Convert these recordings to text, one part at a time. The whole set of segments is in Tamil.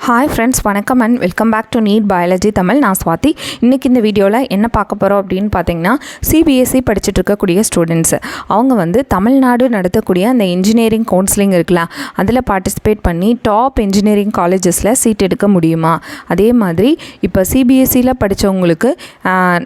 ஹாய் ஃப்ரெண்ட்ஸ், வணக்கம் and welcome back to NEET biology Tamil. நான் ஸ்வாதி. இன்றைக்கி இந்த வீடியோவில் என்ன பார்க்க போகிறோம் அப்படின்னு பார்த்தீங்கன்னா, சிபிஎஸ்சி படிச்சுட்டு இருக்கக்கூடிய ஸ்டூடெண்ட்ஸு அவங்க வந்து தமிழ்நாடு நடத்தக்கூடிய அந்த இன்ஜினியரிங் கவுன்சிலிங் இருக்குல்ல, அதில் பார்ட்டிசிபேட் பண்ணி டாப் இன்ஜினியரிங் காலேஜஸில் சீட் எடுக்க முடியுமா? அதே மாதிரி இப்போ சிபிஎஸ்சியில் படித்தவங்களுக்கு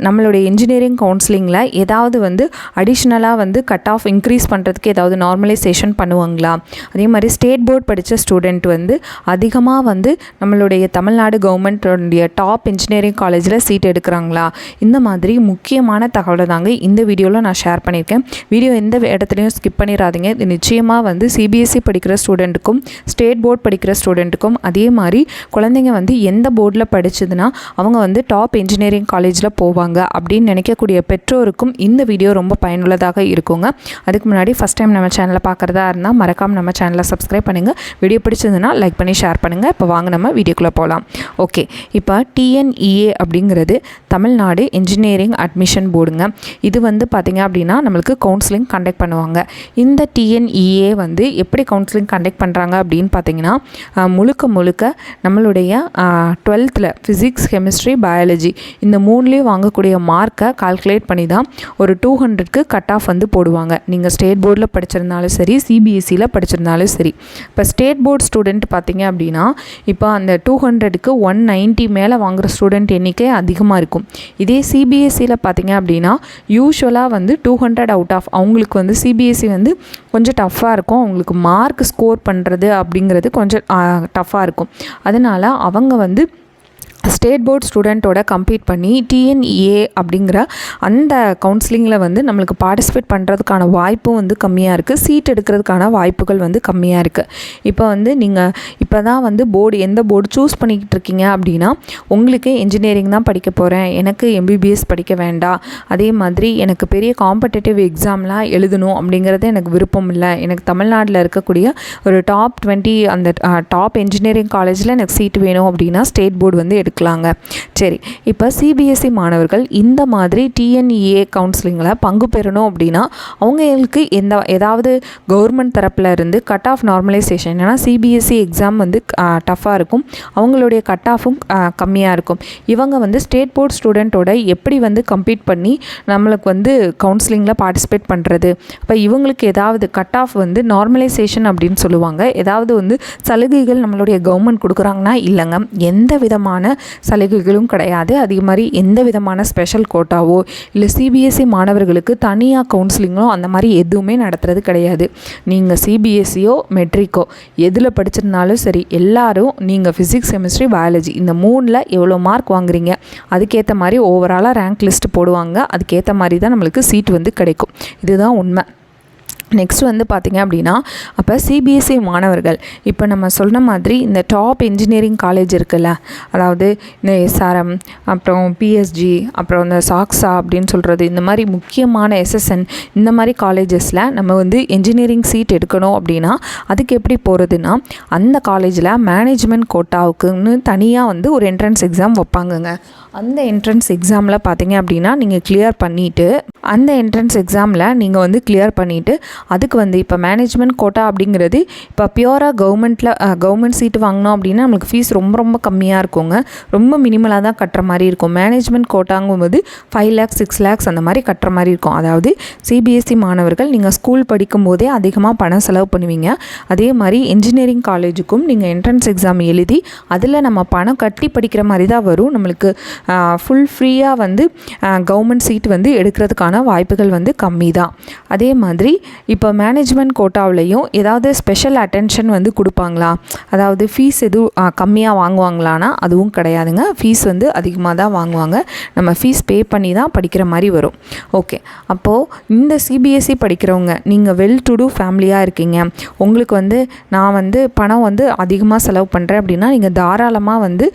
நம்மளுடைய இன்ஜினியரிங் கவுன்சிலிங்கில் ஏதாவது வந்து அடிஷ்னலாக வந்து கட் ஆஃப் இன்க்ரீஸ் பண்ணுறதுக்கு ஏதாவது நார்மலைசேஷன் பண்ணுவாங்களா? அதே மாதிரி ஸ்டேட் போர்ட் படித்த ஸ்டூடெண்ட் வந்து அதிகமாக வந்து நம்மளுடைய தமிழ்நாடு கவர்மெண்ட்டுடைய டாப் இன்ஜினியரிங் காலேஜில் சீட் எடுக்கிறாங்களா? இந்த மாதிரி முக்கியமான தகவலை தாங்க இந்த வீடியோவில் நான் ஷேர் பண்ணியிருக்கேன். வீடியோ எந்த இடத்துலையும் ஸ்கிப் பண்ணிடாதீங்க. இது நிச்சயமாக வந்து சிபிஎஸ்சி படிக்கிற ஸ்டூடெண்ட்டுக்கும் ஸ்டேட் போர்ட் படிக்கிற ஸ்டூடெண்ட்டுக்கும் அதே மாதிரி குழந்தைங்க வந்து எந்த போர்டில் படிச்சதுன்னா அவங்க வந்து டாப் இன்ஜினியரிங் காலேஜில் போவாங்க அப்படின்னு நினைக்கக்கூடிய பெற்றோருக்கும் இந்த வீடியோ ரொம்ப பயனுள்ளதாக இருக்குங்க. அதுக்கு முன்னாடி ஃபஸ்ட் டைம் நம்ம சேனலை பார்க்குறதா இருந்தால் மறக்காமல் நம்ம சேனலை சப்ஸ்கிரைப் பண்ணுங்கள். வீடியோ பிடிச்சதுன்னா லைக் பண்ணி ஷேர் பண்ணுங்கள். இப்போ வாங்க நம்ம வீடியோக்குள்ளே போகலாம். ஓகே, இப்போ டிஎன்இஏ அப்படிங்கிறது தமிழ்நாடு இன்ஜினியரிங் அட்மிஷன் போர்டுங்க. இது வந்து பார்த்திங்க அப்படின்னா நம்மளுக்கு கவுன்சிலிங் கண்டக்ட் பண்ணுவாங்க. இந்த டிஎன்இஏ வந்து எப்படி கவுன்சிலிங் கண்டக்ட் பண்ணுறாங்க அப்படின்னு பார்த்தீங்கன்னா, முழுக்க நம்மளுடைய 12th ஃபிசிக்ஸ், கெமிஸ்ட்ரி, பயாலஜி இந்த மூணுலேயும் வாங்கக்கூடிய மார்க்கை கால்குலேட் பண்ணி தான் ஒரு 200க்கு கட் ஆஃப் வந்து போடுவாங்க. நீங்கள் ஸ்டேட் போர்டில் படிச்சிருந்தாலும் சரி, சிபிஎஸ்சியில் படிச்சிருந்தாலும் சரி. இப்போ ஸ்டேட் போர்ட் ஸ்டூடெண்ட் பார்த்தீங்க அப்படின்னா இப்போ அந்த 200க்கு 190 மேலே வாங்குகிற ஸ்டூடெண்ட் எண்ணிக்கை அதிகமாக இருக்கும். இதே சிபிஎஸ்சியில் பார்த்தீங்க அப்படின்னா யூஸ்வலாக வந்து 200 அவுட் ஆஃப் அவங்களுக்கு வந்து சிபிஎஸ்சி வந்து கொஞ்சம் டஃப்பாக இருக்கும். அவங்களுக்கு மார்க் ஸ்கோர் பண்ணுறது அப்படிங்கிறது கொஞ்சம் டஃப்பாக இருக்கும். அதனால் அவங்க வந்து ஸ்டேட் போர்ட் ஸ்டூடெண்ட்டோட கம்பீட் பண்ணி டிஎன்இஏ அப்படிங்கிற அந்த கவுன்சிலிங்கில் வந்து நம்மளுக்கு பார்ட்டிசிபேட் பண்ணுறதுக்கான வாய்ப்பும் வந்து கம்மியாக இருக்குது. சீட் எடுக்கிறதுக்கான வாய்ப்புகள் வந்து கம்மியாக இருக்குது. இப்போ வந்து நீங்கள் இப்போ தான் வந்து எந்த போர்டு சூஸ் பண்ணிக்கிட்டு இருக்கீங்க அப்படின்னா, உங்களுக்கு இன்ஜினியரிங் தான் படிக்க போகிறேன், எனக்கு எம்பிபிஎஸ் படிக்க வேண்டாம், அதே மாதிரி எனக்கு பெரிய காம்படிட்டிவ் எக்ஸாம்லாம் எழுதணும் அப்படிங்கிறது எனக்கு விருப்பம் இல்லை, எனக்கு தமிழ்நாட்டில் இருக்கக்கூடிய ஒரு டாப் 20 அந்த டாப் இன்ஜினியரிங் காலேஜில் எனக்கு சீட் வேணும் அப்படின்னா ஸ்டேட் போர்டு வந்து எடுக்கலாங்க. சரி, இப்போ சிபிஎஸ்சி மாணவர்கள் இந்த மாதிரி டிஎன்இஏ கவுன்சிலிங்கில் பங்கு பெறணும் அப்படின்னா அவங்களுக்கு ஏதாவது கவர்மெண்ட் தரப்பில் இருந்து கட் ஆஃப் நார்மலைசேஷன், ஏன்னா சிபிஎஸ்சி எக்ஸாம் வந்து டஃப்பாக இருக்கும், அவங்களுடைய கட் ஆஃபும் கம்மியாக இருக்கும். இவங்க வந்து ஸ்டேட் போர்ட் ஸ்டூடெண்ட்டோட எப்படி வந்து கம்பீட் பண்ணி நம்மளுக்கு வந்து கவுன்சிலிங்கில் பார்ட்டிசிபேட் பண்ணுறது? அப்போ இவங்களுக்கு ஏதாவது கட் ஆஃப் வந்து நார்மலைசேஷன் அப்படின்னு சொல்லுவாங்க. ஏதாவது வந்து சலுகைகள் நம்மளுடைய கவர்மெண்ட் கொடுக்குறாங்கன்னா இல்லைங்க, எந்த விதமான சலுகைகளும் கிடையாது. அதே மாதிரி எந்த விதமான ஸ்பெஷல் கோட்டாவோ இல்லை சிபிஎஸ்சி மாணவர்களுக்கு தனியாக கவுன்சிலிங்கோ அந்த மாதிரி எதுவுமே நடத்துறது கிடையாது. நீங்கள் சிபிஎஸ்சியோ மெட்ரிக்கோ எதில் படிச்சிருந்தாலும் சரி, எல்லாரும் நீங்கள் ஃபிசிக்ஸ், கெமிஸ்ட்ரி, பயாலஜி இந்த மூணில் எவ்வளோ மார்க் வாங்குறீங்க அதுக்கேற்ற மாதிரி ஓவராலாக ரேங்க் லிஸ்ட் போடுவாங்க. அதுக்கேற்ற மாதிரி தான் நம்மளுக்கு சீட் வந்து கிடைக்கும். இதுதான் உண்மை. நெக்ஸ்ட் வந்து பார்த்திங்க அப்படின்னா, அப்போ சிபிஎஸ்சி மாணவர்கள் இப்போ நம்ம சொன்ன மாதிரி இந்த டாப் இன்ஜினியரிங் காலேஜ் இருக்குல்ல, அதாவது இந்த எஸ்ஆர்எம், அப்புறம் பிஎஸ்ஜி, அப்புறம் இந்த சாக்ஸா அப்படின்னு சொல்கிறது, இந்த மாதிரி முக்கியமான எஸ்எஸ்என் இந்த மாதிரி காலேஜஸில் நம்ம வந்து இன்ஜினியரிங் சீட் எடுக்கணும் அப்படின்னா அதுக்கு எப்படி போகிறதுனா, அந்த காலேஜில் மேனேஜ்மெண்ட் கோட்டாவுக்குன்னு தனியாக வந்து ஒரு என்ட்ரன்ஸ் எக்ஸாம் வைப்பாங்கங்க. அந்த என்ட்ரன்ஸ் எக்ஸாமில் பார்த்தீங்க அப்படின்னா நீங்கள் கிளியர் பண்ணிவிட்டு அந்த என்ட்ரன்ஸ் எக்ஸாமில் நீங்கள் வந்து கிளியர் பண்ணிவிட்டு அதுக்கு வந்து இப்போ மேனேஜ்மெண்ட் கோட்டா அப்படிங்கிறது இப்போ பியூராக கவர்மெண்ட் சீட்டு வாங்கினோம் அப்படின்னா நம்மளுக்கு ஃபீஸ் ரொம்ப கம்மியாக இருக்குங்க. ரொம்ப மினிமலாக தான் கட்டுற மாதிரி இருக்கும். மேனேஜ்மெண்ட் கோட்டாங்கும்போது 5 lakhs 6 lakhs அந்த மாதிரி கட்டுற மாதிரி இருக்கும். அதாவது சிபிஎஸ்சி மாணவர்கள் நீங்கள் ஸ்கூல் படிக்கும்போதே அதிகமாக பணம் செலவு பண்ணுவீங்க. அதே மாதிரி இன்ஜினியரிங் காலேஜுக்கும் நீங்கள் என்ட்ரன்ஸ் எக்ஸாம் எழுதி அதில் நம்ம பணம் கட்டி படிக்கிற மாதிரி தான் வரும். நம்மளுக்கு ஃபுல் ஃப்ரீயாக வந்து கவர்மெண்ட் சீட் வந்து எடுக்கிறதுக்கான வாய்ப்புகள் வந்து கம்மி தான். அதே மாதிரி இப்போ மேனேஜ்மெண்ட் கோட்டாவிலையும் ஏதாவது ஸ்பெஷல் அட்டென்ஷன் வந்து கொடுப்பாங்களா, அதாவது ஃபீஸ் எதுவும் கம்மியாக வாங்குவாங்களான்னா அதுவும் கிடையாதுங்க. ஃபீஸ் வந்து அதிகமாக தான் வாங்குவாங்க. நம்ம ஃபீஸ் பே பண்ணி தான் படிக்கிற மாதிரி வரும். ஓகே, அப்போது இந்த சிபிஎஸ்சி படிக்கிறவங்க நீங்கள் வெல் டு டூ ஃபேமிலியாக இருக்கீங்க, உங்களுக்கு வந்து நான் வந்து பணம் வந்து அதிகமாக செலவு பண்ணுறேன் அப்படின்னா நீங்கள் தாராளமாக வந்து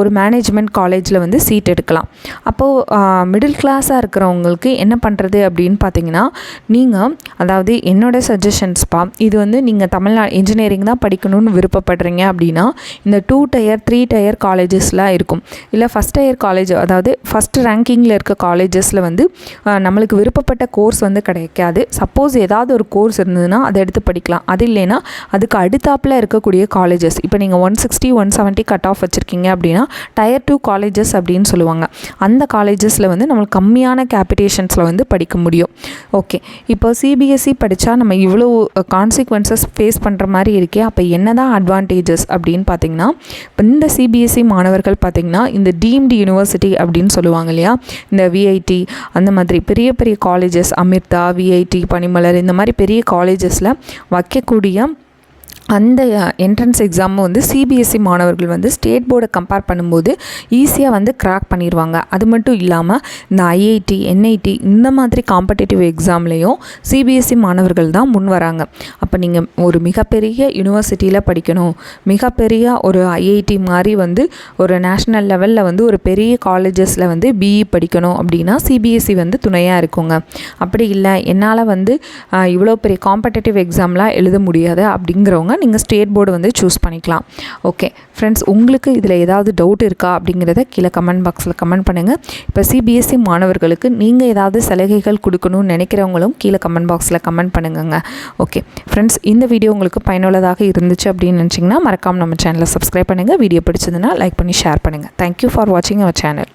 ஒரு மேனேஜ்மெண்ட் காலேஜில் வந்து சீட் எடுக்கலாம். அப்போது மிடில் கிளாஸாக இருக்கிறவங்களுக்கு என்ன பண்ணுறது அப்படின்னு பார்த்தீங்கன்னா, நீங்கள் அதாவது அதாவது என்னோட சஜஷன்ஸ்ப்பா, இது வந்து நீங்கள் இன்ஜினியரிங் தான் படிக்கணும்னு விருப்பப்படுறீங்க அப்படின்னா இந்த 2 டயர் 3 டயர் காலேஜஸ்லாம் இருக்கும். இல்லை ஃபஸ்ட் டயர் காலேஜ், அதாவது ஃபஸ்ட் ரேங்கிங்கில் இருக்க காலேஜஸில் வந்து நம்மளுக்கு விருப்பப்பட்ட கோர்ஸ் வந்து கிடைக்காது. சப்போஸ் ஏதாவது ஒரு கோர்ஸ் இருந்ததுன்னா அதை எடுத்து படிக்கலாம். அது இல்லைன்னா அதுக்கு அடுத்தாப்பில் இருக்கக்கூடிய காலேஜஸ், இப்போ நீங்கள் 160 170 கட் ஆஃப் வச்சுருக்கீங்க அப்படின்னா டயர் 2 காலேஜஸ் அப்படின்னு சொல்லுவாங்க. அந்த காலேஜஸில் வந்து நம்மளுக்கு கம்மியான கேபிட்டேஷன்ஸில் வந்து படிக்க முடியும். ஓகே, இப்போ சிபிஎஸ்சி படித்தா நம்ம இவ்வளோ கான்சிக்வன்சஸ் ஃபேஸ் பண்ணுற மாதிரி இருக்கே, அப்போ என்ன தான் அட்வான்டேஜஸ் அப்படின்னு பார்த்தீங்கன்னா, இப்போ இந்த சிபிஎஸ்சி மாணவர்கள் பார்த்திங்கன்னா இந்த டீம்டு யூனிவர்சிட்டி அப்படின்னு சொல்லுவாங்க இல்லையா, இந்த விஐடி அந்த மாதிரி பெரிய பெரிய காலேஜஸ், அமிர்தா, விஐடி, பனிமலர், இந்த மாதிரி பெரிய காலேஜஸில் வைக்கக்கூடிய அந்த என்ட்ரன்ஸ் எக்ஸாம் வந்து சிபிஎஸ்சி மாணவர்கள் வந்து ஸ்டேட் போர்டை கம்பேர் பண்ணும்போது ஈஸியாக வந்து கிராக் பண்ணிடுவாங்க. அது மட்டும் இல்லாமல் இந்த ஐஐடி, என்ஐடி இந்த மாதிரி காம்படிட்டிவ் எக்ஸாம்லேயும் சிபிஎஸ்சி மாணவர்கள் தான் முன் வராங்க. அப்போ நீங்கள் ஒரு மிகப்பெரிய யூனிவர்சிட்டியில் படிக்கணும், மிகப்பெரிய ஒரு ஐஐடி மாதிரி வந்து ஒரு நேஷ்னல் லெவலில் வந்து ஒரு பெரிய காலேஜஸில் வந்து பிஇ படிக்கணும் அப்படின்னா சிபிஎஸ்சி வந்து துணையாக இருக்குங்க. அப்படி இல்லை என்னால் வந்து இவ்வளோ பெரிய காம்படிட்டிவ் எக்ஸாம்லாம் எழுத முடியாது அப்படிங்கிறவங்க நீங்கள் ஸ்டேட் போர்டு வந்து சூஸ் பண்ணிக்கலாம். ஓகே ஃப்ரெண்ட்ஸ், உங்களுக்கு இதில் ஏதாவது டவுட் இருக்கா அப்படிங்கிறத கீழே கமெண்ட் பாக்ஸில் கமெண்ட் பண்ணுங்கள். இப்போ சிபிஎஸ்சி மாணவர்களுக்கு நீங்கள் ஏதாவது சலுகைகள் கொடுக்கணும்னு நினைக்கிறவங்களும் கீழே கமெண்ட் பாக்ஸில் கமெண்ட் பண்ணுங்க. ஓகே ஃப்ரெண்ட்ஸ், இந்த வீடியோ உங்களுக்கு பயனுள்ளதாக இருந்துச்சு அப்படின்னு நினச்சிங்கன்னா மறக்காமல் நம்ம சேனலை சப்ஸ்கிரைப் பண்ணுங்கள். வீடியோ பிடிச்சதுன்னா லைக் பண்ணி ஷேர் பண்ணுங்கள். தேங்க்யூ ஃபார் வாட்சிங் அவர் சேனல்.